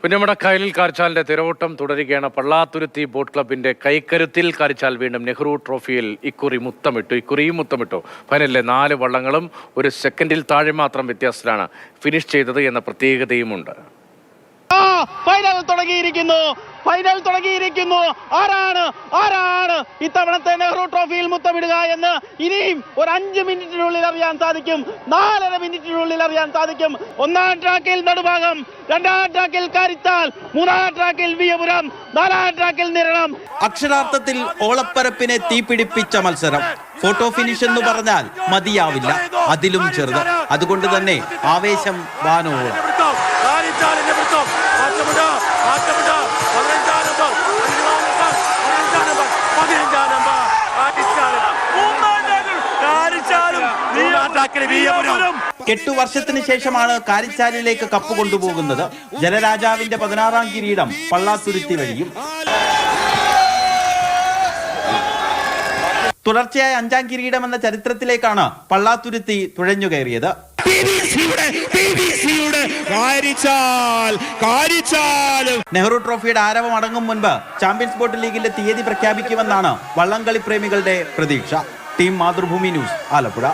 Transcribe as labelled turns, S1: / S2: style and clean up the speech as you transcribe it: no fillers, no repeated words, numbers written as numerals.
S1: പുന്നമട കായലിൽ കാരിച്ചാലിന്റെ തിരവോട്ടം തുടരുകയാണ്. പള്ളാത്തുരുത്തി ബോട്ട് ക്ലബിന്റെ കൈക്കരുത്തിൽ കാരിച്ചാൽ വീണ്ടും നെഹ്റു ട്രോഫിയിൽ ഇക്കുറിയും മുത്തമിട്ടു. ഫൈനലിലെ 4 വള്ളങ്ങളും 1 സെക്കൻഡിൽ താഴെ മാത്രം വ്യത്യാസത്തിലാണ് ഫിനിഷ് ചെയ്തത് എന്ന പ്രത്യേകതയുമുണ്ട്.
S2: ഫൈനൽ തുടങ്ങിയിരിക്കുന്നു. ആരാണ് ഇത്തവണത്തെ നെഹ്റു ട്രോഫിയിൽ മുത്തമിടുക എന്ന് ഇനിയും ഒരു 5 മിനിറ്റിനുള്ളിൽ അറിയാൻ സാധിക്കും. 4.5 മിനിറ്റിനുള്ളിൽ അറിയാൻ സാധിക്കും. 1-ാം ട്രാക്കിൽ നെടുഭാഗം, 2-ാം ട്രാക്കിൽ കാരിച്ചാൽ, 3-ാം ട്രാക്കിൽ വിയപുരം, 4-ാം ട്രാക്കിൽ നിരണം.
S3: അക്ഷരാർത്ഥത്തിൽ ഓളപ്പരപ്പിനെ തീപിടിപ്പിച്ച മത്സരം. ഫോട്ടോ ഫിനിഷ് എന്ന് പറഞ്ഞാൽ മതിയാവില്ല, അതിലും ചെറുത്. അതുകൊണ്ട് തന്നെ ആവേശം വാനോളം. എട്ടു വർഷത്തിന് ശേഷമാണ് കാരിച്ചാലിലേക്ക് കപ്പ് കൊണ്ടുപോകുന്നത്. ജലരാജാവിന്റെ 16-ാം കിരീടം പള്ളാത്തുരുത്തി വഴിയും. തുടർച്ചയായ 5-ാം കിരീടം എന്ന ചരിത്രത്തിലേക്കാണ് പള്ളാത്തുരുത്തി തുഴഞ്ഞു കയറിയത്. നെഹ്റു ട്രോഫിയുടെ ആരവം അടങ്ങും മുൻപ് ചാമ്പ്യൻസ് ബോട്ട് ലീഗിന്റെ തീയതി പ്രഖ്യാപിക്കുമെന്നാണ് വള്ളംകളി പ്രേമികളുടെ പ്രതീക്ഷ. Team Mathrubhumi news, Alappuzha.